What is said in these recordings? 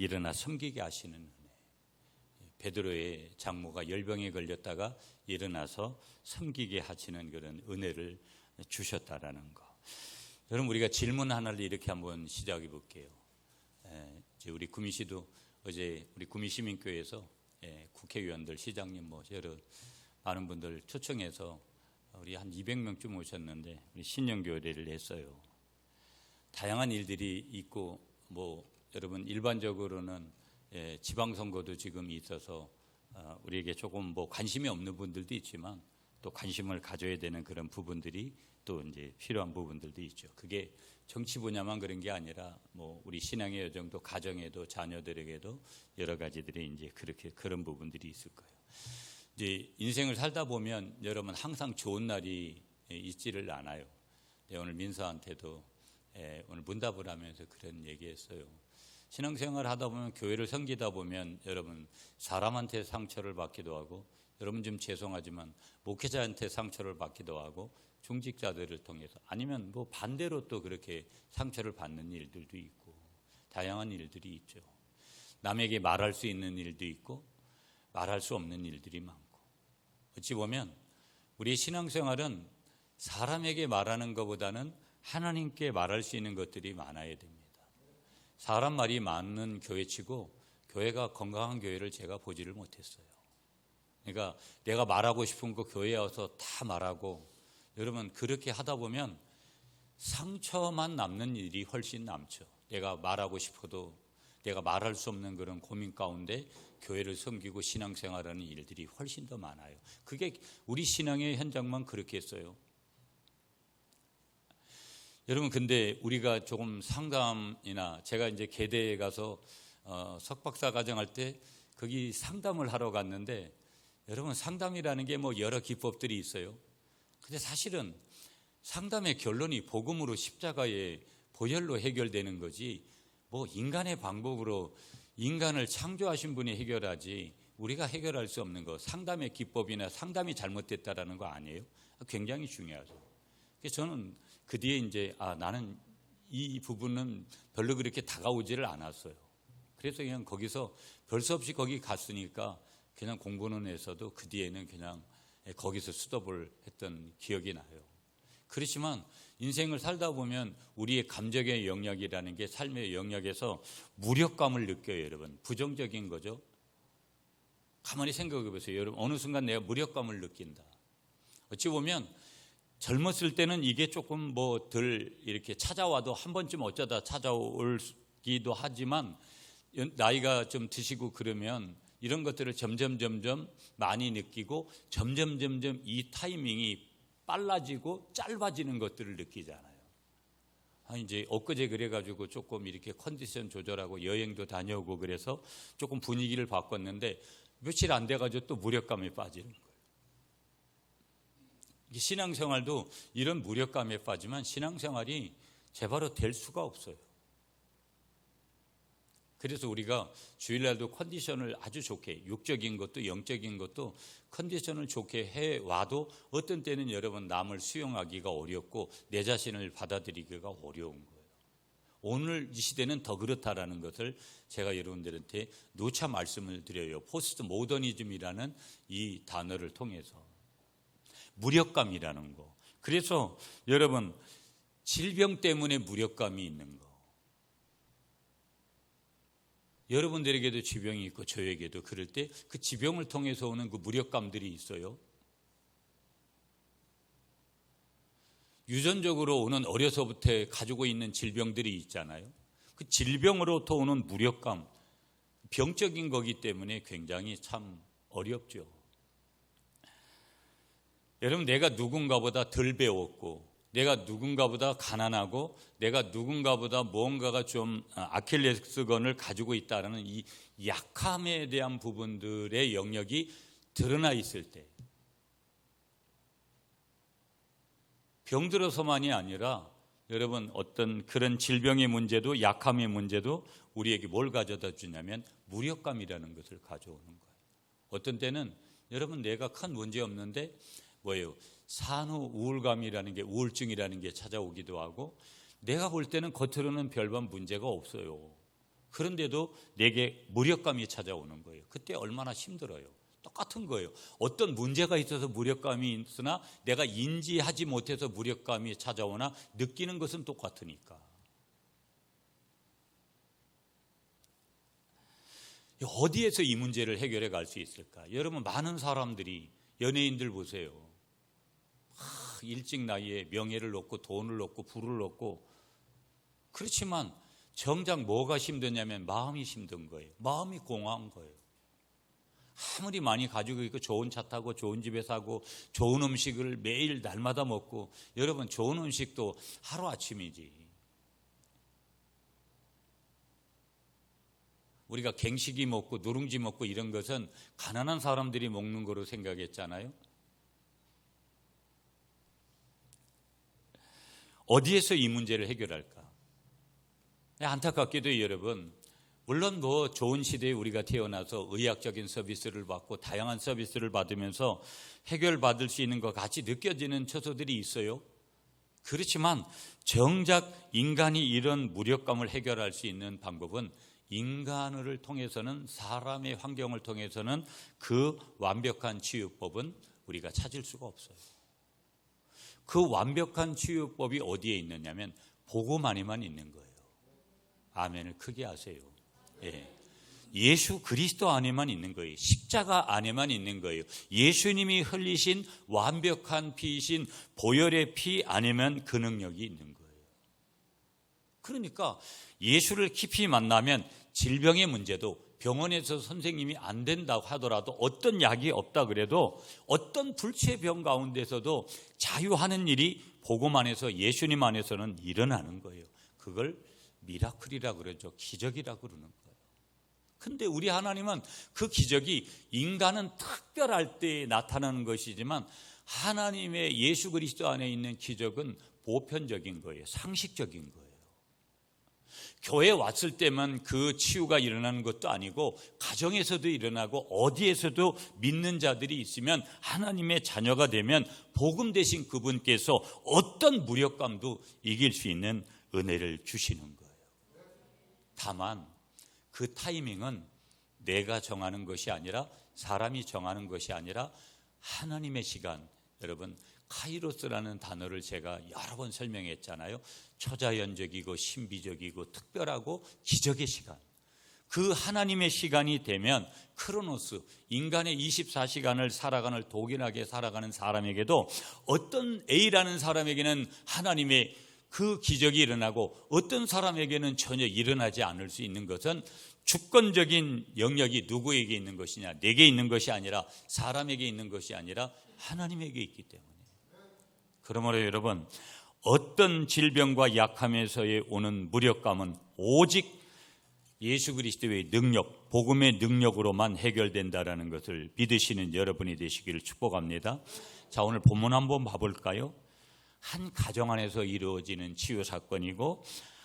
일어나 섬기게 하시는 은혜. 베드로의 장모가 열병에 걸렸다가 일어나서 섬기게 하시는 그런 은혜를 주셨다라는 거. 여러분, 우리가 질문 하나를 이렇게 한번 시작해 볼게요. 이제 우리 구미시도 어제 우리 구미시민교회에서 국회의원들, 시장님 여러 많은 분들 초청해서 우리 한 200명쯤 오셨는데 우리 신년교회를 했어요. 다양한 일들이 있고 여러분 일반적으로는 지방선거도 지금 있어서 우리에게 조금 관심이 없는 분들도 있지만 또 관심을 가져야 되는 그런 부분들이 또 이제 필요한 부분들도 있죠. 그게 정치 분야만 그런 게 아니라 우리 신앙의 여정도 가정에도 자녀들에게도 여러 가지들이 이제 그런 부분들이 있을 거예요. 이제 인생을 살다 보면 여러분 항상 좋은 날이 있지를 않아요. 오늘 민서한테도 오늘 문답을 하면서 그런 얘기했어요. 신앙생활을 하다 보면 교회를 섬기다 보면 여러분 사람한테 상처를 받기도 하고 여러분 좀 죄송하지만 목회자한테 상처를 받기도 하고 중직자들을 통해서 아니면 반대로 또 그렇게 상처를 받는 일들도 있고 다양한 일들이 있죠. 남에게 말할 수 있는 일도 있고 말할 수 없는 일들이 많고 어찌 보면 우리의 신앙생활은 사람에게 말하는 것보다는 하나님께 말할 수 있는 것들이 많아야 됩니다. 사람 말이 많은 교회치고 교회가 건강한 교회를 제가 보지를 못했어요. 그러니까 내가 말하고 싶은 거 교회에 와서 다 말하고 여러분 그렇게 하다 보면 상처만 남는 일이 훨씬 남죠. 내가 말하고 싶어도 내가 말할 수 없는 그런 고민 가운데 교회를 섬기고 신앙생활하는 일들이 훨씬 더 많아요. 그게 우리 신앙의 현장만 그렇게 했어요. 여러분 근데 우리가 조금 상담이나 제가 이제 계대에 가서 석박사 과정할 때 거기 상담을 하러 갔는데 여러분 상담이라는 게 여러 기법들이 있어요. 근데 사실은 상담의 결론이 복음으로 십자가의 보혈로 해결되는 거지 인간의 방법으로 인간을 창조하신 분이 해결하지 우리가 해결할 수 없는 거 상담의 기법이나 상담이 잘못됐다라는 거 아니에요? 굉장히 중요하죠. 그래서 저는 그 뒤에 이제 나는 이 부분은 별로 그렇게 다가오지를 않았어요. 그래서 그냥 거기서 별 수 없이 거기 갔으니까 그냥 공부는 해서도 그 뒤에는 그냥 거기서 스톱을 했던 기억이 나요. 그렇지만 인생을 살다 보면 우리의 감정의 영역이라는 게 삶의 영역에서 무력감을 느껴요. 여러분 부정적인 거죠. 가만히 생각해 보세요. 여러분 어느 순간 내가 무력감을 느낀다. 어찌 보면 젊었을 때는 이게 조금 덜 이렇게 찾아와도 한 번쯤 어쩌다 찾아오기도 하지만 나이가 좀 드시고 그러면 이런 것들을 점점 많이 느끼고 점점 이 타이밍이 빨라지고 짧아지는 것들을 느끼잖아요. 이제 엊그제 그래가지고 조금 이렇게 컨디션 조절하고 여행도 다녀오고 그래서 조금 분위기를 바꿨는데 며칠 안 돼가지고 또 무력감에 빠지는 거예요. 신앙생활도 이런 무력감에 빠지면 신앙생활이 제바로 될 수가 없어요. 그래서 우리가 주일날도 컨디션을 아주 좋게 육적인 것도 영적인 것도 컨디션을 좋게 해와도 어떤 때는 여러분 남을 수용하기가 어렵고 내 자신을 받아들이기가 어려운 거예요. 오늘 이 시대는 더 그렇다라는 것을 제가 여러분들한테 누차 말씀을 드려요. 포스트 모더니즘이라는 이 단어를 통해서 무력감이라는 거. 그래서 여러분 질병 때문에 무력감이 있는 거. 여러분들에게도 지병이 있고 저에게도 그럴 때 그 지병을 통해서 오는 그 무력감들이 있어요. 유전적으로 오는 어려서부터 가지고 있는 질병들이 있잖아요. 그 질병으로부터 오는 무력감, 병적인 거기 때문에 굉장히 참 어렵죠. 여러분 내가 누군가보다 덜 배웠고 내가 누군가보다 가난하고 내가 누군가보다 무언가가 좀 아킬레스건을 가지고 있다는 이 약함에 대한 부분들의 영역이 드러나 있을 때 병들어서만이 아니라 여러분 어떤 그런 질병의 문제도 약함의 문제도 우리에게 뭘 가져다 주냐면 무력감이라는 것을 가져오는 거예요. 어떤 때는 여러분 내가 큰 문제 없는데 산후 우울감이라는 게 우울증이라는 게 찾아오기도 하고 내가 볼 때는 겉으로는 별반 문제가 없어요. 그런데도 내게 무력감이 찾아오는 거예요. 그때 얼마나 힘들어요. 똑같은 거예요. 어떤 문제가 있어서 무력감이 있으나 내가 인지하지 못해서 무력감이 찾아오나 느끼는 것은 똑같으니까. 어디에서 이 문제를 해결해 갈 수 있을까? 여러분, 많은 사람들이, 연예인들 보세요. 일찍 나이에 명예를 얻고 돈을 얻고 부를 얻고, 그렇지만 정작 뭐가 힘드냐면 마음이 힘든 거예요. 마음이 공허한 거예요. 아무리 많이 가지고 있고 좋은 차 타고 좋은 집에 사고 좋은 음식을 매일 날마다 먹고, 여러분, 좋은 음식도 하루아침이지. 우리가 갱식이 먹고 누룽지 먹고 이런 것은 가난한 사람들이 먹는 거로 생각했잖아요. 어디에서 이 문제를 해결할까? 안타깝게도 여러분, 물론 좋은 시대에 우리가 태어나서 의학적인 서비스를 받고 다양한 서비스를 받으면서 해결받을 수 있는 것 같이 느껴지는 처소들이 있어요. 그렇지만 정작 인간이 이런 무력감을 해결할 수 있는 방법은 인간을 통해서는, 사람의 환경을 통해서는 그 완벽한 치유법은 우리가 찾을 수가 없어요. 그 완벽한 치유법이 어디에 있느냐면 복음 안에만 있는 거예요. 아멘을 크게 하세요. 예. 예수 그리스도 안에만 있는 거예요. 십자가 안에만 있는 거예요. 예수님이 흘리신 완벽한 피이신 보혈의 피 안에만 그 능력이 있는 거예요. 그러니까 예수를 깊이 만나면 질병의 문제도, 병원에서 선생님이 안 된다고 하더라도, 어떤 약이 없다 그래도 어떤 불치병 가운데서도 자유하는 일이 복음 안에서, 예수님 안에서는 일어나는 거예요. 그걸 미라클이라고 그러죠. 기적이라고 그러는 거예요. 근데 우리 하나님은 그 기적이 인간은 특별할 때 나타나는 것이지만, 하나님의 예수 그리스도 안에 있는 기적은 보편적인 거예요. 상식적인 거예요. 교회에 왔을 때만 그 치유가 일어나는 것도 아니고, 가정에서도 일어나고, 어디에서도 믿는 자들이 있으면, 하나님의 자녀가 되면 복음 되신 그분께서 어떤 무력감도 이길 수 있는 은혜를 주시는 거예요. 다만 그 타이밍은 내가 정하는 것이 아니라, 사람이 정하는 것이 아니라 하나님의 시간. 여러분, 카이로스라는 단어를 제가 여러 번 설명했잖아요. 초자연적이고 신비적이고 특별하고 기적의 시간. 그 하나님의 시간이 되면 크로노스, 인간의 24시간을 살아가는, 독일하게 살아가는 사람에게도, 어떤 A라는 사람에게는 하나님의 그 기적이 일어나고 어떤 사람에게는 전혀 일어나지 않을 수 있는 것은 주권적인 영역이 누구에게 있는 것이냐, 내게 있는 것이 아니라, 사람에게 있는 것이 아니라 하나님에게 있기 때문에. 그러므로 여러분, 어떤 질병과 약함에서의 오는 무력감은 오직 예수 그리스도의 능력, 복음의 능력으로만 해결된다라는 것을 믿으시는 여러분이 되시기를 축복합니다. 자, 오늘 본문 한번 봐볼까요? 한 가정 안에서 이루어지는 치유 사건이고,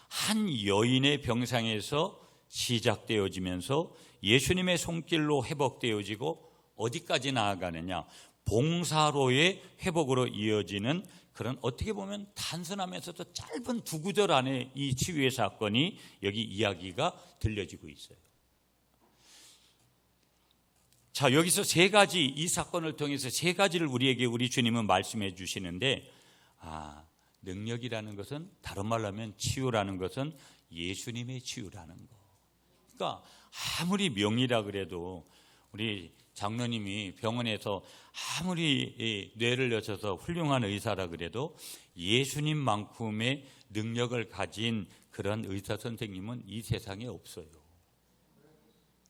한 여인의 병상에서 시작되어지면서 예수님의 손길로 회복되어지고, 어디까지 나아가느냐, 봉사로의 회복으로 이어지는 그런, 어떻게 보면 단순하면서도 짧은 두 구절 안에 이 치유의 사건이, 여기 이야기가 들려지고 있어요. 자, 여기서 세 가지, 이 사건을 통해서 세 가지를 우리에게 우리 주님은 말씀해 주시는데, 능력이라는 것은, 다른 말로 하면 치유라는 것은 예수님의 치유라는 거. 그러니까 아무리 명의라 그래도, 우리 장로님이 병원에서 아무리 뇌를 여셔서 훌륭한 의사라 그래도 예수님만큼의 능력을 가진 그런 의사 선생님은 이 세상에 없어요.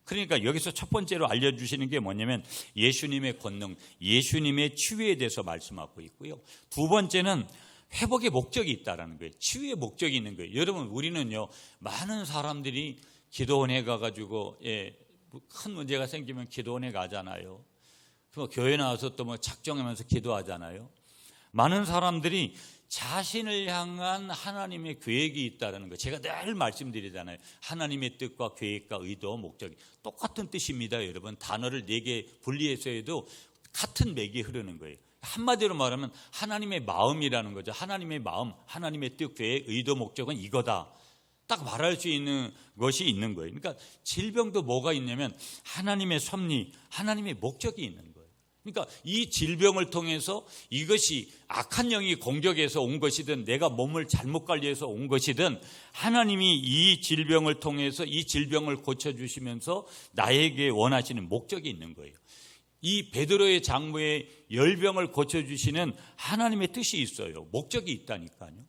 그러니까 여기서 첫 번째로 알려주시는 게 뭐냐면 예수님의 권능, 예수님의 치유에 대해서 말씀하고 있고요. 두 번째는 회복의 목적이 있다는 거예요. 치유의 목적이 있는 거예요. 여러분, 우리는요, 많은 사람들이 기도원에 가가지고 큰 문제가 생기면 기도원에 가잖아요. 교회 나와서 또 작정하면서 기도하잖아요. 많은 사람들이 자신을 향한 하나님의 계획이 있다는 거, 제가 늘 말씀드리잖아요. 하나님의 뜻과 계획과 의도, 목적이 똑같은 뜻입니다. 여러분, 단어를 4개 분리해서 해도 같은 맥이 흐르는 거예요. 한마디로 말하면 하나님의 마음이라는 거죠. 하나님의 마음, 하나님의 뜻, 계획, 의도, 목적은 이거다. 딱 말할 수 있는 것이 있는 거예요. 그러니까 질병도 뭐가 있냐면 하나님의 섭리, 하나님의 목적이 있는 거예요. 그러니까 이 질병을 통해서 이것이 악한 영이 공격해서 온 것이든 내가 몸을 잘못 관리해서 온 것이든 하나님이 이 질병을 통해서 이 질병을 고쳐주시면서 나에게 원하시는 목적이 있는 거예요. 이 베드로의 장모의 열병을 고쳐주시는 하나님의 뜻이 있어요. 목적이 있다니까요.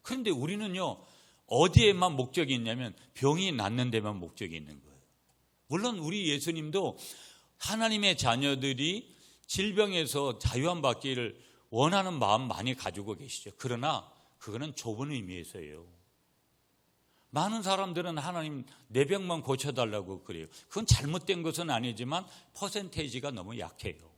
그런데 우리는요, 어디에만 목적이 있냐면 병이 낫는 데만 목적이 있는 거예요. 물론 우리 예수님도 하나님의 자녀들이 질병에서 자유함 받기를 원하는 마음 많이 가지고 계시죠. 그러나 그거는 좁은 의미에서예요. 많은 사람들은 하나님 내 병만 고쳐달라고 그래요. 그건 잘못된 것은 아니지만 퍼센테이지가 너무 약해요.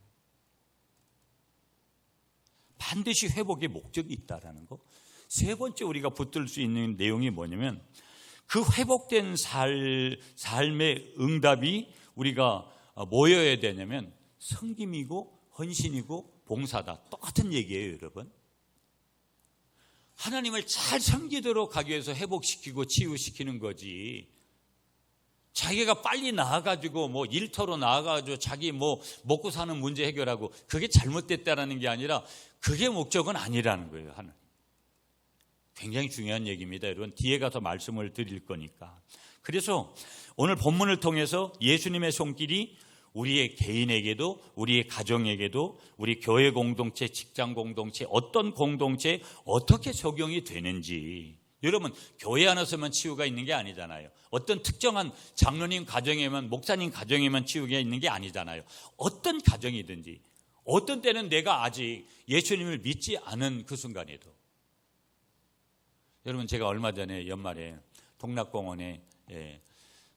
반드시 회복의 목적이 있다라는 거. 세 번째 우리가 붙들 수 있는 내용이 뭐냐면 그 회복된 삶의 응답이 우리가 뭐여야 되냐면 섬김이고 헌신이고 봉사다. 똑같은 얘기예요, 여러분. 하나님을 잘 섬기도록 하기 위해서 회복시키고 치유시키는 거지. 자기가 빨리 나아가지고 뭐 일터로 나아가지고 자기 뭐 먹고 사는 문제 해결하고 그게 잘못됐다라는 게 아니라 그게 목적은 아니라는 거예요, 하나님. 굉장히 중요한 얘기입니다, 여러분. 뒤에 가서 말씀을 드릴 거니까. 그래서 오늘 본문을 통해서 예수님의 손길이 우리의 개인에게도 우리의 가정에게도 우리 교회 공동체, 직장 공동체, 어떤 공동체에 어떻게 적용이 되는지. 여러분, 교회 안에서만 치유가 있는 게 아니잖아요. 어떤 특정한 장로님 가정에만, 목사님 가정에만 치유가 있는 게 아니잖아요. 어떤 가정이든지, 어떤 때는 내가 아직 예수님을 믿지 않은 그 순간에도. 여러분, 제가 얼마 전에 연말에 동락공원에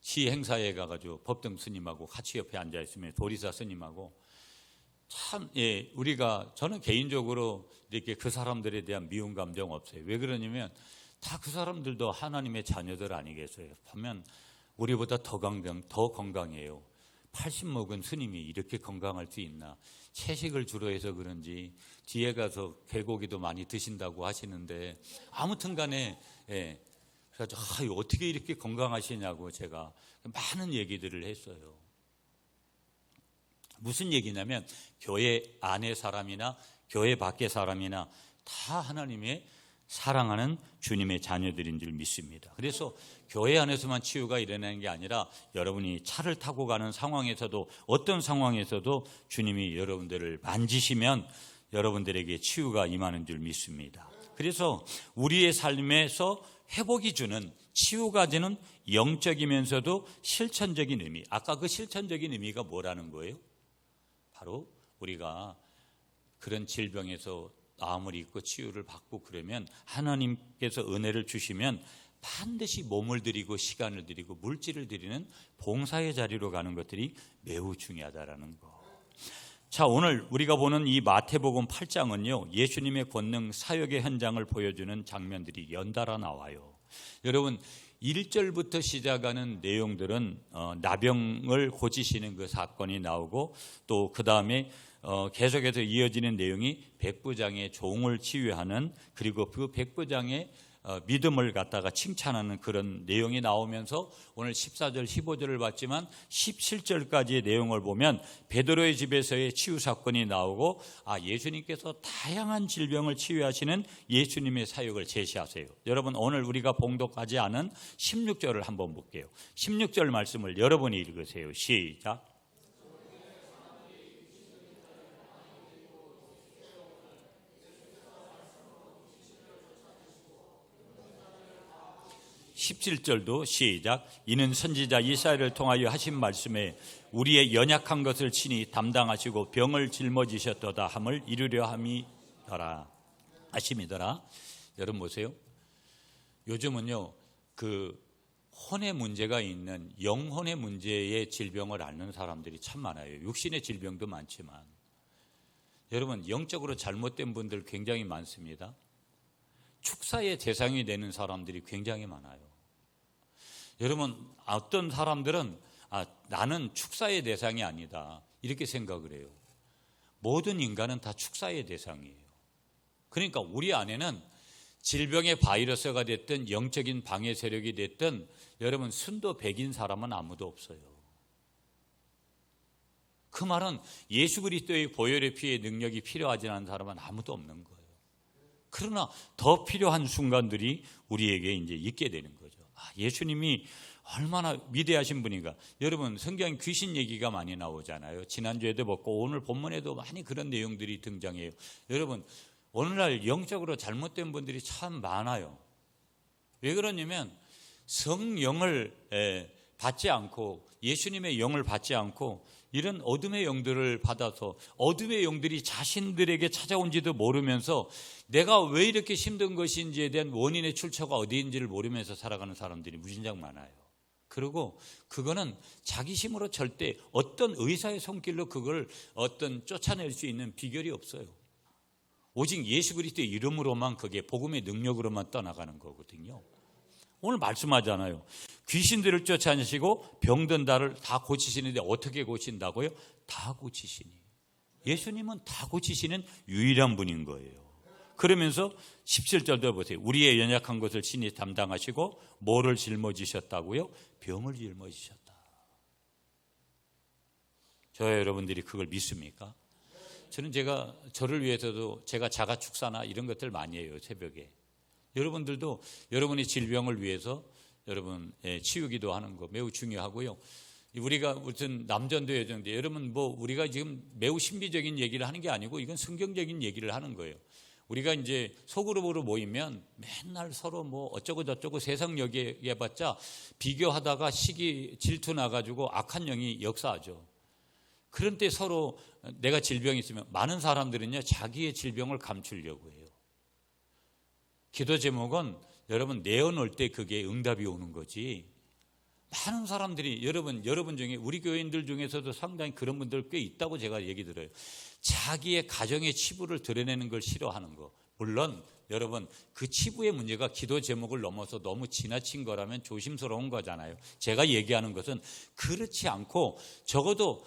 시 행사에 가가지고 법등 스님하고 같이 옆에 앉아 있으면 도리사 스님하고 참, 우리가, 저는 개인적으로 이렇게 그 사람들에 대한 미운 감정 없어요. 왜 그러냐면 다 그 사람들도 하나님의 자녀들 아니겠어요? 보면 우리보다 더 건강해요. 80 먹은 스님이 이렇게 건강할 수 있나? 채식을 주로 해서 그런지 뒤에 가서 개고기도 많이 드신다고 하시는데 아무튼 간에 그래서 어떻게 이렇게 건강하시냐고 제가 많은 얘기들을 했어요. 무슨 얘기냐면 교회 안의 사람이나 교회 밖의 사람이나 다 하나님의 사랑하는 주님의 자녀들인 줄 믿습니다. 그래서 교회 안에서만 치유가 일어나는 게 아니라 여러분이 차를 타고 가는 상황에서도 어떤 상황에서도 주님이 여러분들을 만지시면 여러분들에게 치유가 임하는 줄 믿습니다. 그래서 우리의 삶에서 회복이 주는, 치유가 주는 영적이면서도 실천적인 의미. 아까 그 실천적인 의미가 뭐라는 거예요? 바로 우리가 그런 질병에서 나음을 입고 치유를 받고 그러면 하나님께서 은혜를 주시면 반드시 몸을 들이고 시간을 들이고 물질을 들이는 봉사의 자리로 가는 것들이 매우 중요하다라는 거. 자, 오늘 우리가 보는 이 마태복음 8장은요, 예수님의 권능 사역의 현장을 보여주는 장면들이 연달아 나와요. 여러분, 1절부터 시작하는 내용들은 나병을 고치시는 그 사건이 나오고 또 그 다음에 계속해서 이어지는 내용이 백부장의 종을 치유하는, 그리고 그 백부장의 믿음을 갖다가 칭찬하는 그런 내용이 나오면서 오늘 14절 15절을 봤지만 17절까지의 내용을 보면 베드로의 집에서의 치유 사건이 나오고 예수님께서 다양한 질병을 치유하시는 예수님의 사역을 제시하세요. 여러분, 오늘 우리가 봉독하지 않은 16절을 한번 볼게요. 16절 말씀을 여러분이 읽으세요. 시작. 17절도 시작. 이는 선지자 이사야를 통하여 하신 말씀에 우리의 연약한 것을 친히 담당하시고 병을 짊어지셨도다 함을 이루려 함이더라. 하심이더라. 여러분 보세요. 요즘은요, 그 혼의 문제가 있는 영혼의 문제의 질병을 앓는 사람들이 참 많아요. 육신의 질병도 많지만 여러분, 영적으로 잘못된 분들 굉장히 많습니다. 축사의 대상이 되는 사람들이 굉장히 많아요. 여러분, 어떤 사람들은 나는 축사의 대상이 아니다 이렇게 생각을 해요. 모든 인간은 다 축사의 대상이에요. 그러니까 우리 안에는 질병의 바이러스가 됐든 영적인 방해 세력이 됐든 여러분 순도 100인 사람은 아무도 없어요. 그 말은 예수 그리스도의 보혈의 피의 능력이 필요하지 않은 사람은 아무도 없는 거예요. 그러나 더 필요한 순간들이 우리에게 이제 있게 되는 거죠. 예수님이 얼마나 위대하신 분인가. 여러분 성경에 귀신 얘기가 많이 나오잖아요. 지난주에도 봤고 오늘 본문에도 많이 그런 내용들이 등장해요. 여러분 오늘날 영적으로 잘못된 분들이 참 많아요. 왜 그러냐면 성령을 받지 않고 예수님의 영을 받지 않고 이런 어둠의 영들을 받아서 어둠의 영들이 자신들에게 찾아온지도 모르면서 내가 왜 이렇게 힘든 것인지에 대한 원인의 출처가 어디인지를 모르면서 살아가는 사람들이 무진장 많아요. 그리고 그거는 자기 힘으로 절대 어떤 의사의 손길로 그걸 쫓아낼 수 있는 비결이 없어요. 오직 예수 그리스도의 이름으로만 그게 복음의 능력으로만 떠나가는 거거든요. 오늘 말씀하잖아요. 귀신들을 쫓아내시고 병든 자를 다 고치시는데 어떻게 고친다고요? 다 고치시니. 예수님은 다 고치시는 유일한 분인 거예요. 그러면서 17절도 보세요. 우리의 연약한 것을 신이 담당하시고 뭐를 짊어지셨다고요? 병을 짊어지셨다. 저와 여러분들이 그걸 믿습니까? 저는 저를 위해서도 제가 자가 축사나 이런 것들 많이 해요. 새벽에. 여러분들도 여러분의 질병을 위해서 여러분 치유기도 하는 거 매우 중요하고요. 우리가 무슨 남전도 여전도 여러분 우리가 지금 매우 신비적인 얘기를 하는 게 아니고 이건 성경적인 얘기를 하는 거예요. 우리가 이제 소그룹으로 모이면 맨날 서로 어쩌고 저쩌고 세상 얘기해봤자 비교하다가 시기 질투 나가지고 악한 영이 역사하죠. 그런 때 서로 내가 질병이 있으면 많은 사람들은요 자기의 질병을 감추려고 해요. 기도 제목은 여러분 내어놓을 때 그게 응답이 오는 거지. 많은 사람들이 여러분 중에 우리 교인들 중에서도 상당히 그런 분들 꽤 있다고 제가 얘기 들어요. 자기의 가정의 치부를 드러내는 걸 싫어하는 거. 물론 여러분 그 치부의 문제가 기도 제목을 넘어서 너무 지나친 거라면 조심스러운 거잖아요. 제가 얘기하는 것은 그렇지 않고 적어도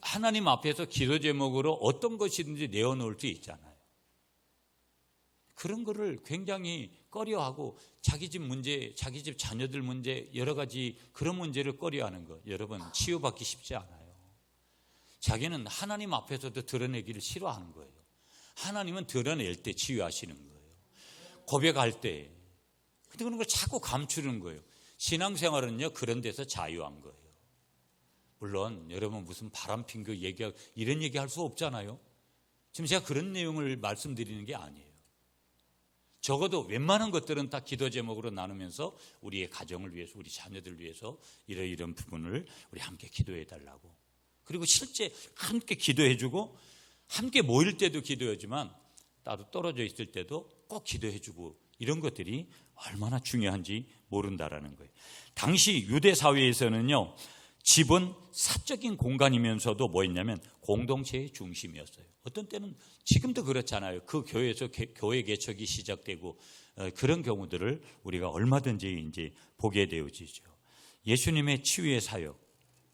하나님 앞에서 기도 제목으로 어떤 것이든지 내어놓을 수 있잖아요. 그런 거를 굉장히 꺼려하고 자기 집 문제, 자기 집 자녀들 문제, 여러 가지 그런 문제를 꺼려하는 거. 여러분 치유받기 쉽지 않아요. 자기는 하나님 앞에서도 드러내기를 싫어하는 거예요. 하나님은 드러낼 때 치유하시는 거예요. 고백할 때. 근데 그런 걸 자꾸 감추는 거예요. 신앙생활은요 그런 데서 자유한 거예요. 물론 여러분 무슨 바람핀 그 얘기하고 이런 얘기 할 수 없잖아요. 지금 제가 그런 내용을 말씀드리는 게 아니에요. 적어도 웬만한 것들은 다 기도 제목으로 나누면서 우리의 가정을 위해서 우리 자녀들 위해서 이런 부분을 우리 함께 기도해 달라고. 그리고 실제 함께 기도해 주고 함께 모일 때도 기도하지만 따로 떨어져 있을 때도 꼭 기도해 주고 이런 것들이 얼마나 중요한지 모른다라는 거예요. 당시 유대 사회에서는요. 집은 사적인 공간이면서도 뭐였냐면 공동체의 중심이었어요. 어떤 때는 지금도 그렇잖아요. 그 교회에서 교회 개척이 시작되고 그런 경우들을 우리가 얼마든지 이제 보게 되어지죠. 예수님의 치유의 사역.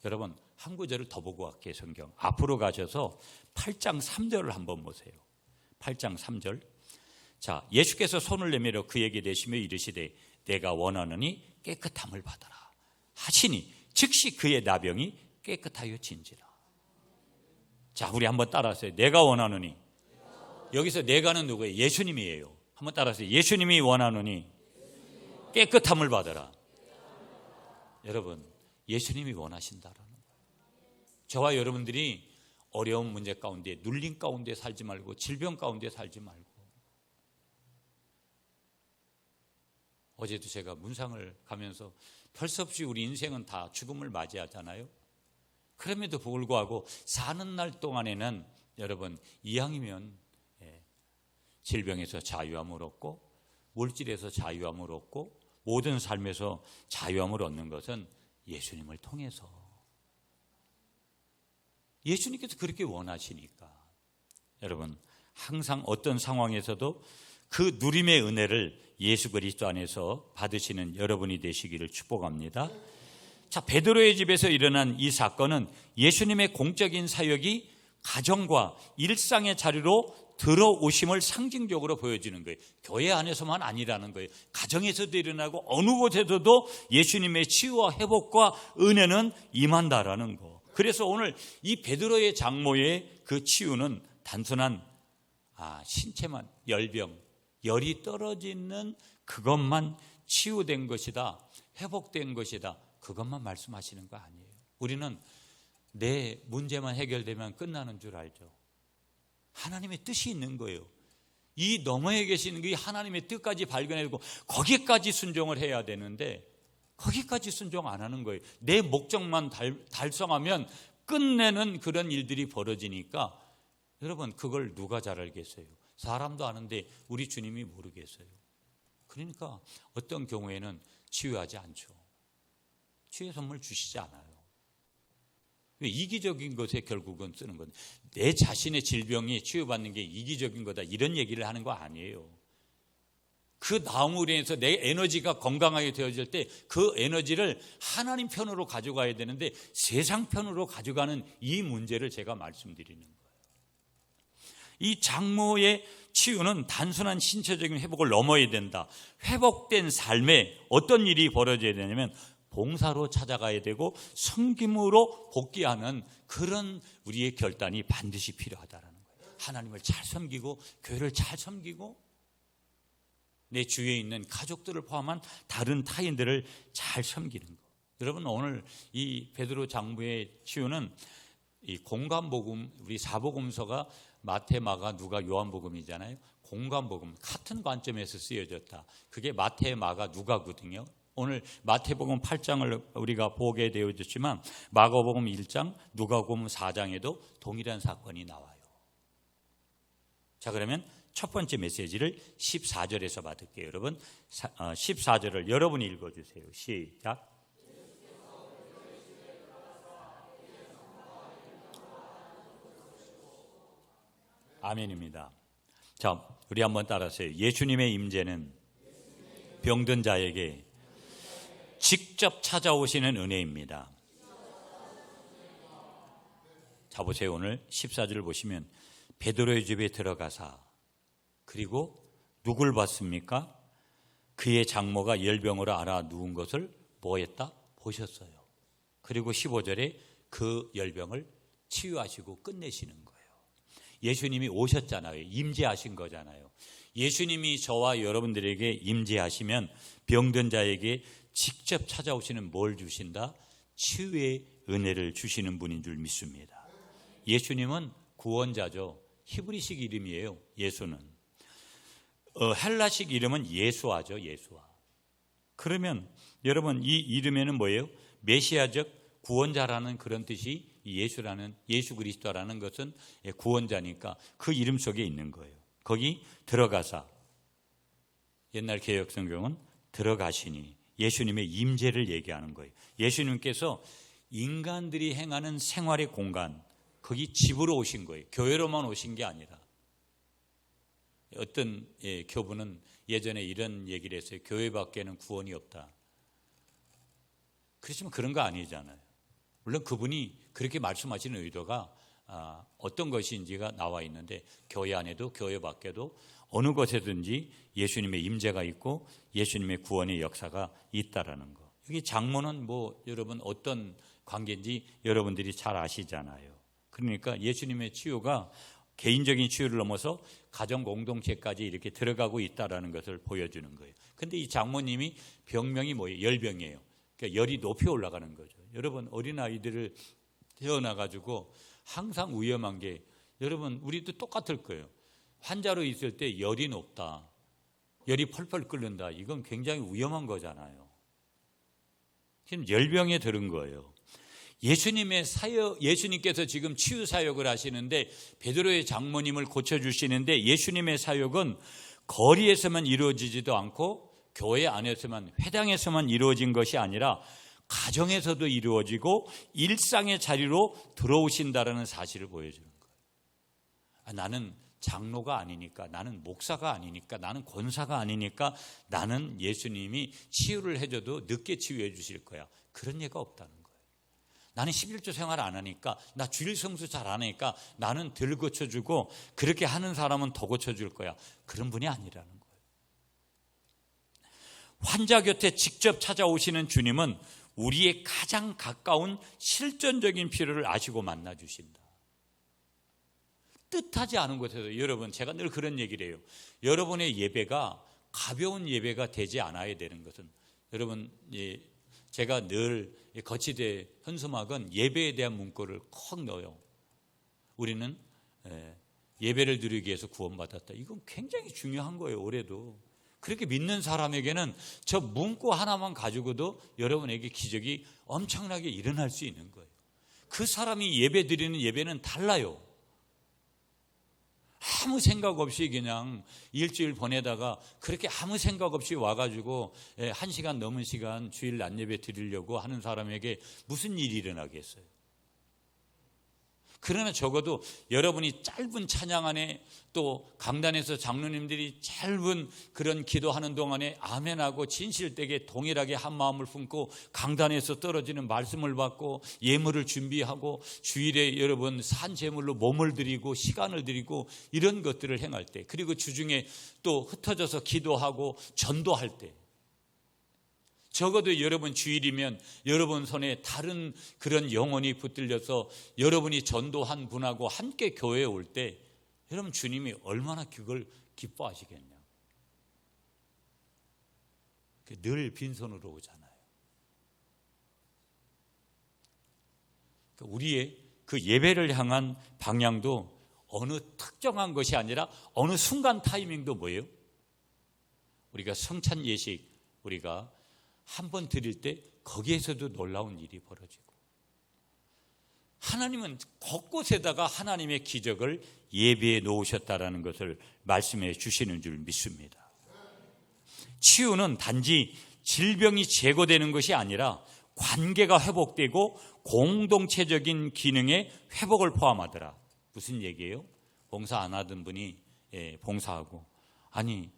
여러분 한 구절을 더 보고 갈게요. 성경 앞으로 가셔서 8장 3절을 한번 보세요. 8장 3절. 자, 예수께서 손을 내밀어 그에게 대시며 이르시되 내가 원하노니 깨끗함을 받아라 하시니 즉시 그의 나병이 깨끗하여 진지라. 자, 우리 한번 따라하세요. 내가 원하노니. 여기서 내가는 누구예요? 예수님이에요. 한번 따라하세요. 예수님이 원하노니 깨끗함을 받아라. 여러분, 예수님이 원하신다라는 거예요. 저와 여러분들이 어려운 문제 가운데, 눌림 가운데 살지 말고, 질병 가운데 살지 말고. 어제도 제가 문상을 가면서 별 수 없이 우리 인생은 다 죽음을 맞이하잖아요. 그럼에도 불구하고 사는 날 동안에는 여러분 이왕이면 질병에서 자유함을 얻고 물질에서 자유함을 얻고 모든 삶에서 자유함을 얻는 것은 예수님을 통해서 예수님께서 그렇게 원하시니까 여러분 항상 어떤 상황에서도 그 누림의 은혜를 예수 그리스도 안에서 받으시는 여러분이 되시기를 축복합니다. 자, 베드로의 집에서 일어난 이 사건은 예수님의 공적인 사역이 가정과 일상의 자리로 들어오심을 상징적으로 보여주는 거예요. 교회 안에서만 아니라는 거예요. 가정에서도 일어나고 어느 곳에서도 예수님의 치유와 회복과 은혜는 임한다라는 거. 그래서 오늘 이 베드로의 장모의 그 치유는 단순한 신체만 열병, 열이 떨어지는 그것만 치유된 것이다, 회복된 것이다, 그것만 말씀하시는 거 아니에요. 우리는 내 문제만 해결되면 끝나는 줄 알죠. 하나님의 뜻이 있는 거예요. 이 너머에 계시는 그 하나님의 뜻까지 발견해고 거기까지 순종을 해야 되는데 거기까지 순종 안 하는 거예요. 내 목적만 달성하면 끝내는 그런 일들이 벌어지니까 여러분, 그걸 누가 잘 알겠어요? 사람도 아는데 우리 주님이 모르겠어요. 그러니까 어떤 경우에는 치유하지 않죠. 치유의 선물 주시지 않아요. 이기적인 것에 결국은 쓰는 거예요. 내 자신의 질병이 치유받는 게 이기적인 거다, 이런 얘기를 하는 거 아니에요. 그 나음으로 인해서 내 에너지가 건강하게 되어질 때 그 에너지를 하나님 편으로 가져가야 되는데 세상 편으로 가져가는 이 문제를 제가 말씀드리는 거예요. 이 장모의 치유는 단순한 신체적인 회복을 넘어야 된다. 회복된 삶에 어떤 일이 벌어져야 되냐면 봉사로 찾아가야 되고 섬김으로 복귀하는 그런 우리의 결단이 반드시 필요하다는 거예요. 하나님을 잘 섬기고 교회를 잘 섬기고 내 주위에 있는 가족들을 포함한 다른 타인들을 잘 섬기는 거. 여러분, 오늘 이 베드로 장모의 치유는 이 공간복음, 우리 사복음서가 마태, 마가, 누가, 요한복음이잖아요. 공간복음, 같은 관점에서 쓰여졌다. 그게 마태, 마가, 누가거든요. 오늘 마태복음 8장을 우리가 보게 되어졌지만 마가복음 1장, 누가복음 4장에도 동일한 사건이 나와요. 자, 그러면 첫 번째 메시지를 14절에서 받을게요. 여러분, 14절을 여러분이 읽어주세요. 시작. 아멘입니다. 자, 우리 한번 따라하세요. 예수님의 임재는 병든 자에게 직접 찾아오시는 은혜입니다. 자, 보세요. 오늘 14절을 보시면 베드로의 집에 들어가사 그리고 누굴 봤습니까? 그의 장모가 열병으로 앓아 누운 것을 뭐 했다? 보셨어요. 그리고 15절에 그 열병을 치유하시고 끝내시는 거예요. 예수님이 오셨잖아요. 임재하신 거잖아요. 예수님이 저와 여러분들에게 임재하시면 병든 자에게 직접 찾아오시는 뭘 주신다? 치유의 은혜를 주시는 분인 줄 믿습니다. 예수님은 구원자죠. 히브리식 이름이에요. 예수는. 헬라식 이름은 예수아죠. 예수아. 그러면 여러분, 이 이름에는 뭐예요? 메시아적 구원자라는 그런 뜻이 예수라는, 예수 그리스도라는 것은 구원자니까 그 이름 속에 있는 거예요. 거기 들어가사, 옛날 개역 성경은 들어가시니, 예수님의 임재를 얘기하는 거예요. 예수님께서 인간들이 행하는 생활의 공간, 거기 집으로 오신 거예요. 교회로만 오신 게 아니라. 어떤 교부는 예전에 이런 얘기를 했어요. 교회 밖에는 구원이 없다. 그렇지만 그런 거 아니잖아요. 물론 그분이 그렇게 말씀하시는 의도가 어떤 것인지가 나와 있는데, 교회 안에도 교회 밖에도 어느 곳에든지 예수님의 임재가 있고 예수님의 구원의 역사가 있다라는 거. 여기 장모는 뭐 여러분 어떤 관계인지 여러분들이 잘 아시잖아요. 그러니까 예수님의 치유가 개인적인 치유를 넘어서 가정 공동체까지 이렇게 들어가고 있다라는 것을 보여주는 거예요. 근데 이 장모님이 병명이 뭐예요? 열병이에요. 그러니까 열이 높이 올라가는 거죠. 여러분, 어린아이들을 태어나가지고 항상 위험한 게, 여러분 우리도 똑같을 거예요. 환자로 있을 때 열이 높다, 열이 펄펄 끓는다, 이건 굉장히 위험한 거잖아요. 지금 열병에 들은 거예요. 예수님의 사역, 예수님께서 지금 치유 사역을 하시는데 베드로의 장모님을 고쳐주시는데, 예수님의 사역은 거리에서만 이루어지지도 않고 교회 안에서만, 회당에서만 이루어진 것이 아니라 가정에서도 이루어지고 일상의 자리로 들어오신다라는 사실을 보여주는 거예요. 나는 장로가 아니니까, 나는 목사가 아니니까, 나는 권사가 아니니까 나는 예수님이 치유를 해줘도 늦게 치유해 주실 거야, 그런 예가 없다는 거예요. 나는 11조 생활 안 하니까, 나 주일 성수 잘 안 하니까 나는 덜 고쳐주고 그렇게 하는 사람은 더 고쳐줄 거야. 그런 분이 아니라는 거예요. 환자 곁에 직접 찾아오시는 주님은 우리의 가장 가까운 실존적인 필요를 아시고 만나주신다. 뜻하지 않은 곳에서, 여러분, 제가 늘 그런 얘기를 해요. 여러분의 예배가 가벼운 예배가 되지 않아야 되는 것은, 여러분, 제가 늘 거치대 현수막은 예배에 대한 문구를 콕 넣어요. 우리는 예배를 드리기 위해서 구원받았다. 이건 굉장히 중요한 거예요. 올해도 그렇게 믿는 사람에게는 저 문구 하나만 가지고도 여러분에게 기적이 엄청나게 일어날 수 있는 거예요. 그 사람이 예배 드리는 예배는 달라요. 아무 생각 없이 그냥 일주일 보내다가 그렇게 아무 생각 없이 와가지고 1시간 넘은 시간 주일 낮예배 드리려고 하는 사람에게 무슨 일이 일어나겠어요? 그러나 적어도 여러분이 짧은 찬양 안에, 또 강단에서 장로님들이 짧은 그런 기도하는 동안에 아멘하고 진실되게 동일하게 한 마음을 품고 강단에서 떨어지는 말씀을 받고 예물을 준비하고 주일에 여러분 산제물로 몸을 드리고 시간을 드리고 이런 것들을 행할 때, 그리고 주중에 또 흩어져서 기도하고 전도할 때, 적어도 여러분 주일이면 여러분 손에 다른 그런 영혼이 붙들려서 여러분이 전도한 분하고 함께 교회에 올 때 여러분 주님이 얼마나 그걸 기뻐하시겠냐. 늘 빈손으로 오잖아요. 우리의 그 예배를 향한 방향도 어느 특정한 것이 아니라 어느 순간 타이밍도 뭐예요? 우리가 성찬 예식 우리가 한 번 드릴 때 거기에서도 놀라운 일이 벌어지고, 하나님은 곳곳에다가 하나님의 기적을 예비해 놓으셨다라는 것을 말씀해 주시는 줄 믿습니다. 치유는 단지 질병이 제거되는 것이 아니라 관계가 회복되고 공동체적인 기능의 회복을 포함하더라. 무슨 얘기예요? 봉사 안 하던 분이 봉사하고, 아니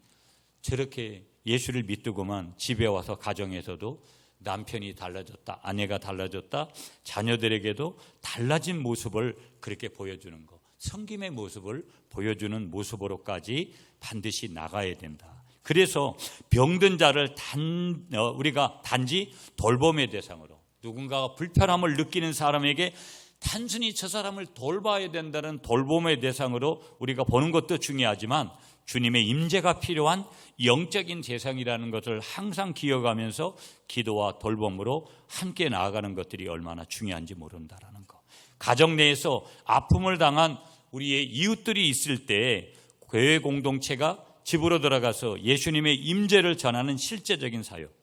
저렇게 예수를 믿고만 집에 와서 가정에서도 남편이 달라졌다, 아내가 달라졌다, 자녀들에게도 달라진 모습을 그렇게 보여주는 것, 섬김의 모습을 보여주는 모습으로까지 반드시 나가야 된다. 그래서 병든 자를 우리가 단지 돌봄의 대상으로, 누군가가 불편함을 느끼는 사람에게 단순히 저 사람을 돌봐야 된다는 돌봄의 대상으로 우리가 보는 것도 중요하지만, 주님의 임재가 필요한 영적인 대상이라는 것을 항상 기억하면서 기도와 돌봄으로 함께 나아가는 것들이 얼마나 중요한지 모른다라는 것. 가정 내에서 아픔을 당한 우리의 이웃들이 있을 때 교회 공동체가 집으로 들어가서 예수님의 임재를 전하는 실제적인 사역,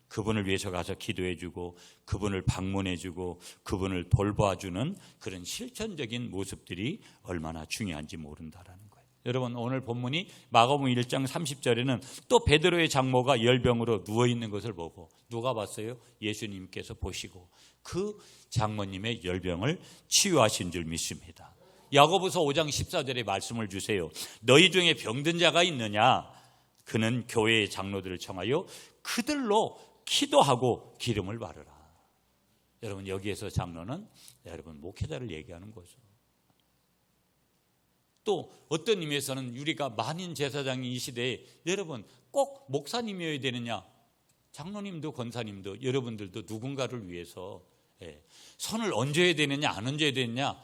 그분을 위해서 가서 기도해주고 그분을 방문해주고 그분을 돌봐주는 그런 실천적인 모습들이 얼마나 중요한지 모른다라는 거예요. 여러분, 오늘 본문이 마가복음 1장 30절에는 또 베드로의 장모가 열병으로 누워있는 것을 보고, 누가 봤어요? 예수님께서 보시고 그 장모님의 열병을 치유하신 줄 믿습니다. 야고보서 5장 14절에 말씀을 주세요. 너희 중에 병든 자가 있느냐? 그는 교회의 장로들을 청하여 그들로 기도하고 기름을 바르라. 여러분, 여기에서 장로는 여러분 목회자를 얘기하는 거죠. 또 어떤 의미에서는 우리가 만인 제사장이 이 시대에 여러분 꼭 목사님이어야 되느냐, 장로님도 권사님도 여러분들도 누군가를 위해서 손을 얹어야 되느냐 안 얹어야 되느냐,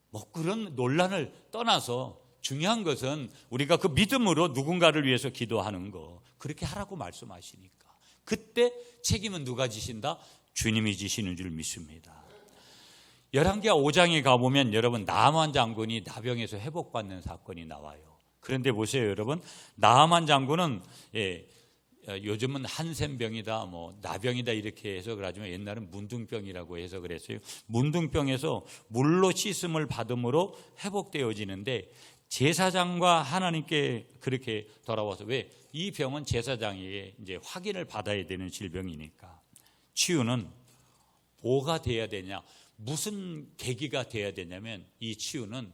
뭐 그런 논란을 떠나서 중요한 것은 우리가 그 믿음으로 누군가를 위해서 기도하는 거, 그렇게 하라고 말씀하시니까 그때 책임은 누가 지신다? 주님이 지시는 줄 믿습니다. 열왕기하 5장에 가보면 여러분 나아만 장군이 나병에서 회복받는 사건이 나와요. 그런데 보세요 여러분, 나아만 장군은 요즘은 한센병이다, 뭐 나병이다 이렇게 해석을 하지만 옛날은 문둥병이라고 해석을 했어요. 문둥병에서 물로 씻음을 받음으로 회복되어지는데 제사장과 하나님께 그렇게 돌아와서, 왜? 이 병은 제사장에게 이제 확인을 받아야 되는 질병이니까. 치유는 뭐가 돼야 되냐, 무슨 계기가 돼야 되냐면, 이 치유는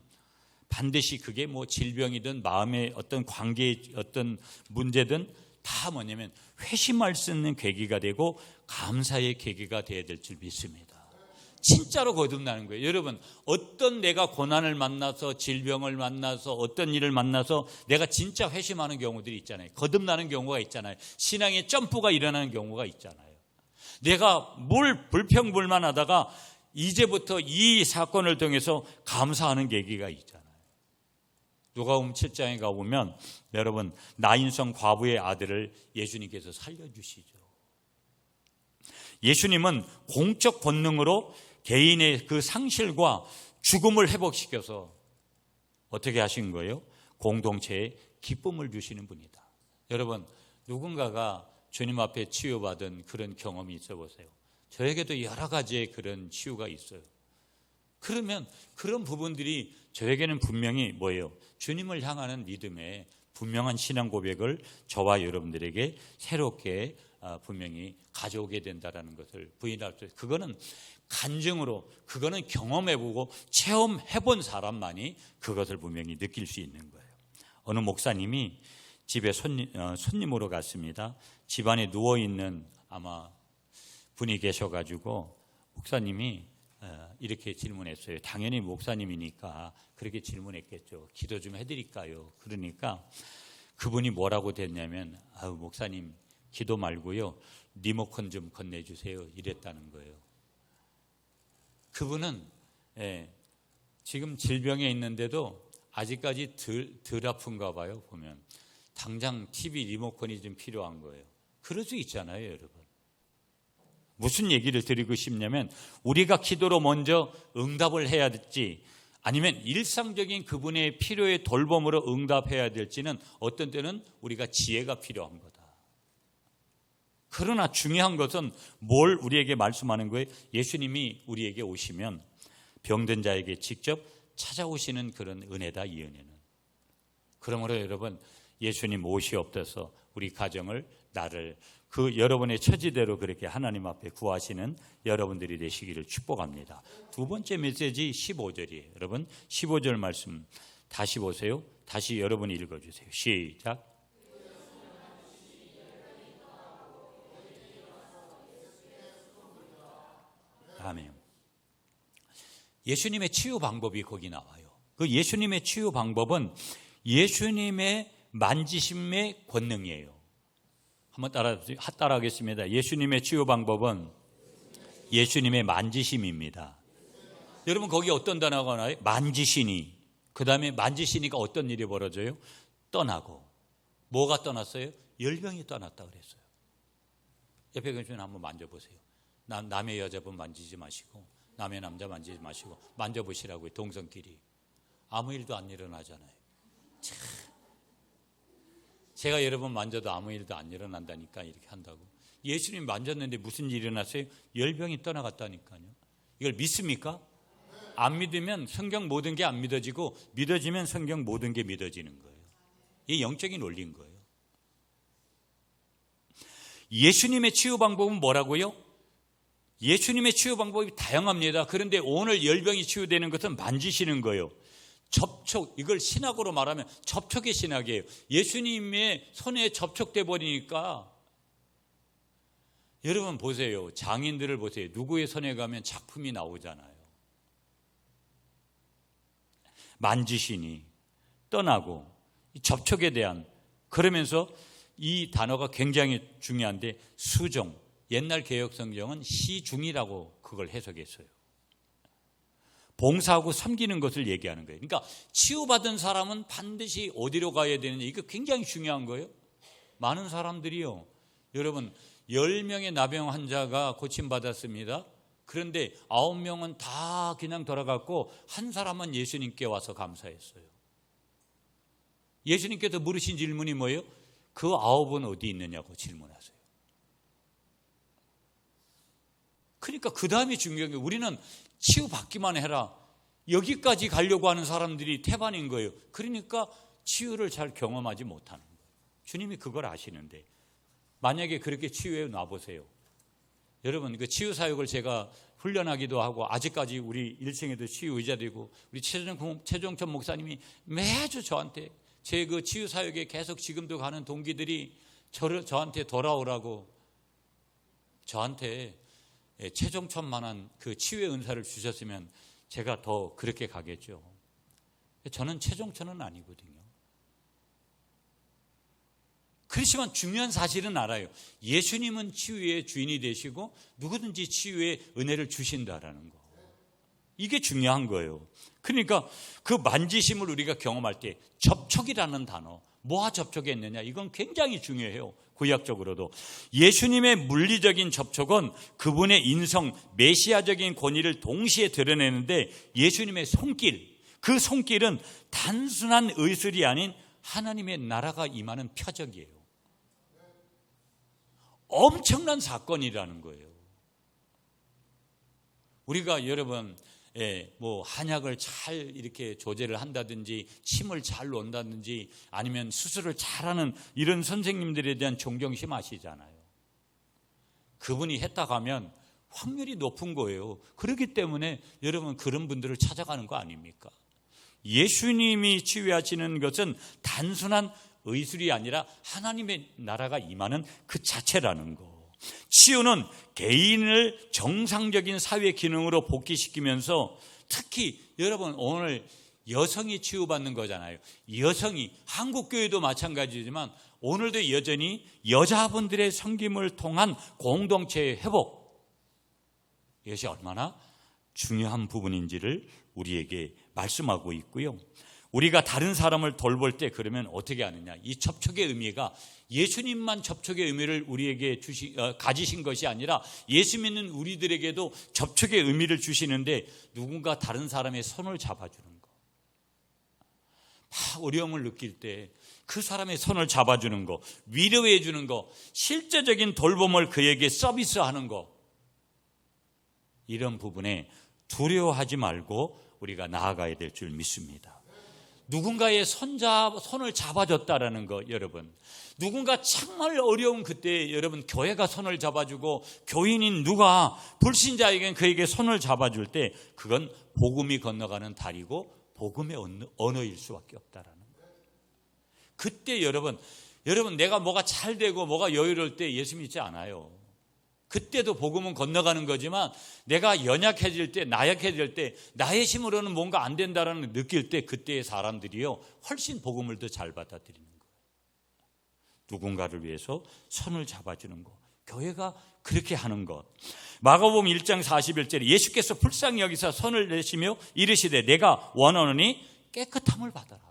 반드시 그게 뭐 질병이든 마음의 어떤 관계의 어떤 문제든 다 뭐냐면 회심할 수 있는 계기가 되고 감사의 계기가 돼야 될 줄 믿습니다. 진짜로 거듭나는 거예요. 여러분, 어떤 내가 고난을 만나서 질병을 만나서 어떤 일을 만나서 내가 진짜 회심하는 경우들이 있잖아요. 거듭나는 경우가 있잖아요. 신앙의 점프가 일어나는 경우가 있잖아요. 내가 뭘 불평불만하다가 이제부터 이 사건을 통해서 감사하는 계기가 있잖아요. 누가복음 7장에 가보면 여러분, 나인성 과부의 아들을 예수님께서 살려주시죠. 예수님은 공적 본능으로 개인의 그 상실과 죽음을 회복시켜서 어떻게 하신 거예요? 공동체에 기쁨을 주시는 분이다. 여러분, 누군가가 주님 앞에 치유받은 그런 경험이 있어 보세요. 저에게도 여러 가지의 그런 치유가 있어요. 그러면 그런 부분들이 저에게는 분명히 뭐예요? 주님을 향하는 믿음의 분명한 신앙 고백을 저와 여러분들에게 새롭게 분명히 가져오게 된다는 것을 부인할 수 있어요. 그거는 간증으로, 그거는 경험해보고 체험해본 사람만이 그것을 분명히 느낄 수 있는 거예요. 어느 목사님이 집에 손님으로 갔습니다. 집안에 누워있는 아마 분이 계셔가지고 목사님이 이렇게 질문했어요. 당연히 목사님이니까 그렇게 질문했겠죠. 기도 좀 해드릴까요? 그러니까 그분이 뭐라고 됐냐면, 아유, 목사님 기도 말고요, 리모컨 좀 건네주세요, 이랬다는 거예요. 그분은 지금 질병에 있는데도 아직까지 덜 아픈가 봐요. 보면 당장 TV 리모컨이 좀 필요한 거예요. 그럴 수 있잖아요, 여러분. 무슨 얘기를 드리고 싶냐면, 우리가 기도로 먼저 응답을 해야 될지 아니면 일상적인 그분의 필요에 돌봄으로 응답해야 될지는 어떤 때는 우리가 지혜가 필요한 거다. 그러나 중요한 것은 뭘 우리에게 말씀하는 거예요? 예수님이 우리에게 오시면 병든 자에게 직접 찾아오시는 그런 은혜다, 이 은혜는. 그러므로 여러분, 예수님 옷이 없어서 우리 가정을, 나를 그 여러분의 처지대로 그렇게 하나님 앞에 구하시는 여러분들이 되시기를 축복합니다. 두 번째 메시지 15절이에요. 여러분, 15절 말씀 다시 보세요. 다시 여러분이 읽어주세요. 시작. 아멘. 예수님의 치유 방법이 거기 나와요. 그 예수님의 치유 방법은 예수님의 만지심의 권능이에요. 한번 따라하겠습니다. 예수님의 치유 방법은 예수님의 만지심입니다. 여러분, 거기 어떤 단어가 나와요? 만지시니. 그 다음에 만지시니까 어떤 일이 벌어져요? 떠나고. 뭐가 떠났어요? 열병이 떠났다 그랬어요. 옆에 계신 분 한번 만져보세요. 남의 여자분 만지지 마시고, 남의 남자 만지지 마시고, 만져보시라고요. 동성끼리. 아무 일도 안 일어나잖아요. 참. 제가 여러분 만져도 아무 일도 안 일어난다니까, 이렇게 한다고. 예수님 만졌는데 무슨 일이 일어났어요? 열병이 떠나갔다니까요. 이걸 믿습니까? 안 믿으면 성경 모든 게 안 믿어지고, 믿어지면 성경 모든 게 믿어지는 거예요. 이게 영적인 원리인 거예요. 예수님의 치유 방법은 뭐라고요? 예수님의 치유 방법이 다양합니다. 그런데 오늘 열병이 치유되는 것은 만지시는 거예요. 접촉, 이걸 신학으로 말하면 접촉의 신학이에요. 예수님의 손에 접촉돼 버리니까, 여러분 보세요. 장인들을 보세요. 누구의 손에 가면 작품이 나오잖아요. 만지시니, 떠나고, 접촉에 대한, 그러면서 이 단어가 굉장히 중요한데, 수종, 옛날 개혁성경은 시중이라고 그걸 해석했어요. 봉사하고 섬기는 것을 얘기하는 거예요. 그러니까 치유받은 사람은 반드시 어디로 가야 되느냐, 이거 굉장히 중요한 거예요. 많은 사람들이요, 여러분 10명의 나병 환자가 고침받았습니다. 그런데 9명은 다 그냥 돌아갔고 한 사람은 예수님께 와서 감사했어요. 예수님께서 물으신 질문이 뭐예요? 그 9은 어디 있느냐고 질문하세요. 그러니까 그 다음이 중요한 게, 우리는 치유받기만 해라, 여기까지 가려고 하는 사람들이 태반인 거예요. 그러니까 치유를 잘 경험하지 못하는 거예요. 주님이 그걸 아시는데, 만약에 그렇게 치유해 놔보세요. 여러분, 그 치유 사역을 제가 훈련하기도 하고, 아직까지 우리 1층에도 치유 의자되고, 우리 최종천 목사님이 매주 저한테, 제 그 치유 사역에 계속 지금도 가는 동기들이 저한테 돌아오라고, 저한테 최종천만한 그 치유의 은사를 주셨으면 제가 더 그렇게 가겠죠. 저는 최종천은 아니거든요. 그렇지만 중요한 사실은 알아요. 예수님은 치유의 주인이 되시고 누구든지 치유의 은혜를 주신다라는 거. 이게 중요한 거예요. 그러니까 그 만지심을 우리가 경험할 때 접촉이라는 단어, 뭐와 접촉했느냐, 이건 굉장히 중요해요. 구약적으로도 예수님의 물리적인 접촉은 그분의 인성, 메시아적인 권위를 동시에 드러내는데, 예수님의 손길, 그 손길은 단순한 의술이 아닌 하나님의 나라가 임하는 표적이에요. 엄청난 사건이라는 거예요. 우리가 여러분 뭐 한약을 잘 이렇게 조제를 한다든지 침을 잘 놓는다든지 아니면 수술을 잘하는 이런 선생님들에 대한 존경심 아시잖아요. 그분이 했다고 하면 확률이 높은 거예요. 그렇기 때문에 여러분 그런 분들을 찾아가는 거 아닙니까? 예수님이 치유하시는 것은 단순한 의술이 아니라 하나님의 나라가 임하는 그 자체라는 거. 치유는 개인을 정상적인 사회 기능으로 복귀시키면서, 특히 여러분 오늘 여성이 치유받는 거잖아요. 여성이, 한국교회도 마찬가지지만 오늘도 여전히 여자분들의 섬김을 통한 공동체의 회복, 이것이 얼마나 중요한 부분인지를 우리에게 말씀하고 있고요. 우리가 다른 사람을 돌볼 때 그러면 어떻게 하느냐, 이 접촉의 의미가 예수님만 접촉의 의미를 우리에게 가지신 것이 아니라 예수 믿는 우리들에게도 접촉의 의미를 주시는데, 누군가 다른 사람의 손을 잡아주는 거, 막 어려움을 느낄 때 그 사람의 손을 잡아주는 거, 위로해 주는 거, 실제적인 돌봄을 그에게 서비스하는 거, 이런 부분에 두려워하지 말고 우리가 나아가야 될 줄 믿습니다. 누군가의 손을 잡아줬다라는 거, 여러분, 누군가 정말 어려운 그때 여러분 교회가 손을 잡아주고 교인인 누가 불신자에겐 그에게 손을 잡아줄 때 그건 복음이 건너가는 다리고 복음의 언어일 수밖에 없다라는 거예요. 그때 여러분 내가 뭐가 잘 되고 뭐가 여유로울 때 예수 믿지 않아요. 그때도 복음은 건너가는 거지만 내가 연약해질 때, 나약해질 때, 나의 힘으로는 뭔가 안 된다라는 걸 느낄 때, 그때의 사람들이요 훨씬 복음을 더 잘 받아들이는 거예요. 누군가를 위해서 손을 잡아주는 것, 교회가 그렇게 하는 것. 마가복음 1장 41절에 예수께서 불쌍히 여기사 손을 내시며 이르시되 내가 원하노니 깨끗함을 받아라.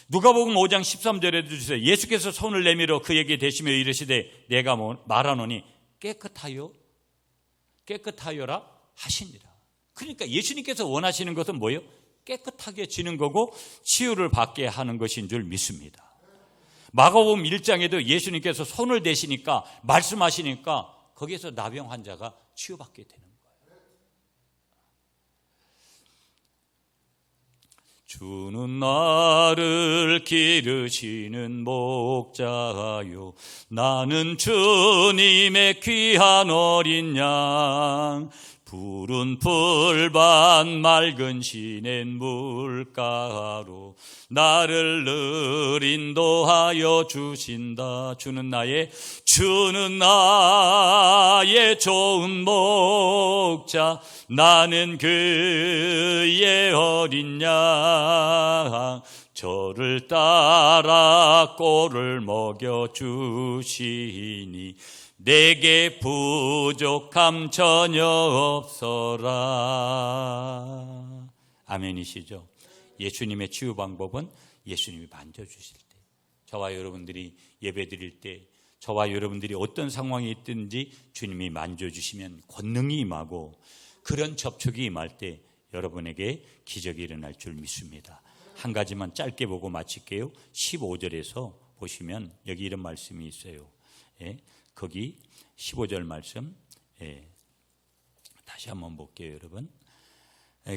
누가복음 5장 13절에도 주세요. 예수께서 손을 내밀어 그에게 대시며 이르시되 내가 말하노니 깨끗하여라 하시니라. 그러니까 예수님께서 원하시는 것은 뭐예요? 깨끗하게 지는 거고 치유를 받게 하는 것인 줄 믿습니다. 마가복음 1장에도 예수님께서 손을 대시니까, 말씀하시니까 거기에서 나병 환자가 치유받게 되는 거예요. 주는 나를 기르시는 목자요, 나는 주님의 귀한 어린 양, 푸른 풀밭 맑은 시냇 물가로 나를 늘 인도하여 주신다. 주는 나의 좋은 목자, 나는 그의 어린 양, 저를 따라 꼴을 먹여 주시니 내게 부족함 전혀 없어라. 아멘이시죠? 예수님의 치유 방법은 예수님이 만져주실 때, 저와 여러분들이 예배 드릴 때, 저와 여러분들이 어떤 상황이 있든지 주님이 만져주시면 권능이 임하고, 그런 접촉이 임할 때 여러분에게 기적이 일어날 줄 믿습니다. 한 가지만 짧게 보고 마칠게요. 15절에서 보시면 여기 이런 말씀이 있어요. 거기 15절 말씀 다시 한번 볼게요, 여러분.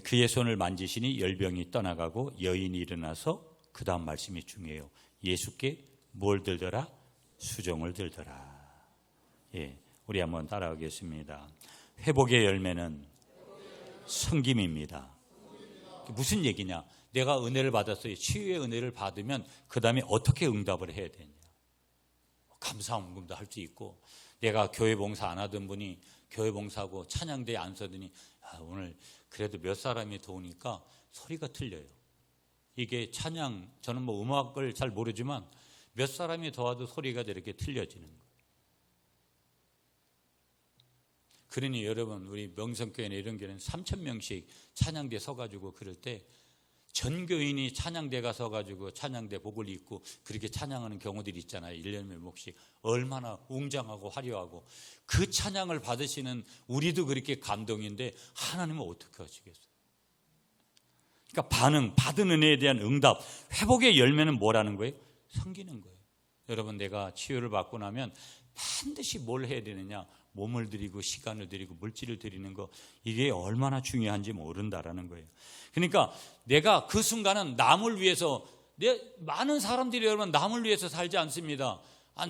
그의 손을 만지시니 열병이 떠나가고 여인이 일어나서, 그 다음 말씀이 중요해요. 예수께 뭘 들더라? 수종을 들더라. 우리 한번 따라하겠습니다. 회복의 열매는 섬김입니다. 무슨 얘기냐? 내가 은혜를 받았어요. 치유의 은혜를 받으면 그 다음에 어떻게 응답을 해야 되냐? 감사함도 할 수 있고, 내가 교회 봉사 안 하던 분이 교회 봉사하고 찬양대에 안 서더니 오늘 그래도 몇 사람이 더 오니까 소리가 틀려요. 이게 찬양, 저는 뭐 음악을 잘 모르지만 몇 사람이 더 와도 소리가 이렇게 틀려지는 거예요. 그러니 여러분, 우리 명성교회나 이런 교회는 3,000명씩 찬양대 서가지고 그럴 때 전교인이 찬양대가 서가지고 찬양대 복을 입고 그렇게 찬양하는 경우들이 있잖아요. 1년에 몇 목씩. 얼마나 웅장하고 화려하고, 그 찬양을 받으시는 우리도 그렇게 감동인데 하나님은 어떻게 하시겠어요? 그러니까 받은 은혜에 대한 응답, 회복의 열매는 뭐라는 거예요? 섬기는 거예요. 여러분, 내가 치유를 받고 나면 반드시 뭘 해야 되느냐? 몸을 들이고 시간을 들이고 물질을 들이는 거, 이게 얼마나 중요한지 모른다라는 거예요. 그러니까 내가 그 순간은 남을 위해서, 많은 사람들이 여러분 남을 위해서 살지 않습니다.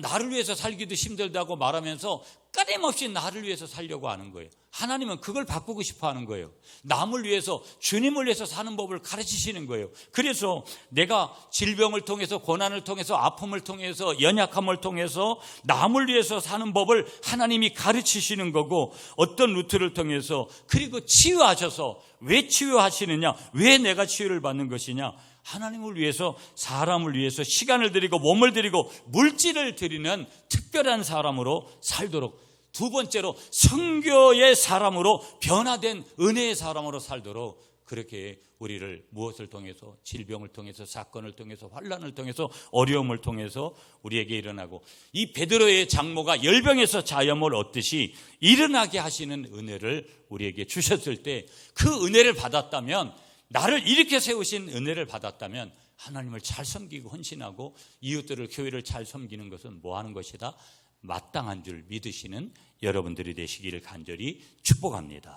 나를 위해서 살기도 힘들다고 말하면서 끊임없이 나를 위해서 살려고 하는 거예요. 하나님은 그걸 바꾸고 싶어 하는 거예요. 남을 위해서, 주님을 위해서 사는 법을 가르치시는 거예요. 그래서 내가 질병을 통해서, 고난을 통해서, 아픔을 통해서, 연약함을 통해서 남을 위해서 사는 법을 하나님이 가르치시는 거고, 어떤 루트를 통해서, 그리고 치유하셔서, 왜 치유하시느냐? 왜 내가 치유를 받는 것이냐? 하나님을 위해서, 사람을 위해서 시간을 드리고 몸을 드리고 물질을 드리는 특별한 사람으로 살도록, 두 번째로 선교의 사람으로, 변화된 은혜의 사람으로 살도록, 그렇게 우리를 무엇을 통해서, 질병을 통해서, 사건을 통해서, 환난을 통해서, 어려움을 통해서 우리에게 일어나고, 이 베드로의 장모가 열병에서 자염을 얻듯이 일어나게 하시는 은혜를 우리에게 주셨을 때, 그 은혜를 받았다면, 나를 이렇게 세우신 은혜를 받았다면 하나님을 잘 섬기고 헌신하고 이웃들을, 교회를 잘 섬기는 것은 뭐 하는 것이다? 마땅한 줄 믿으시는 여러분들이 되시기를 간절히 축복합니다.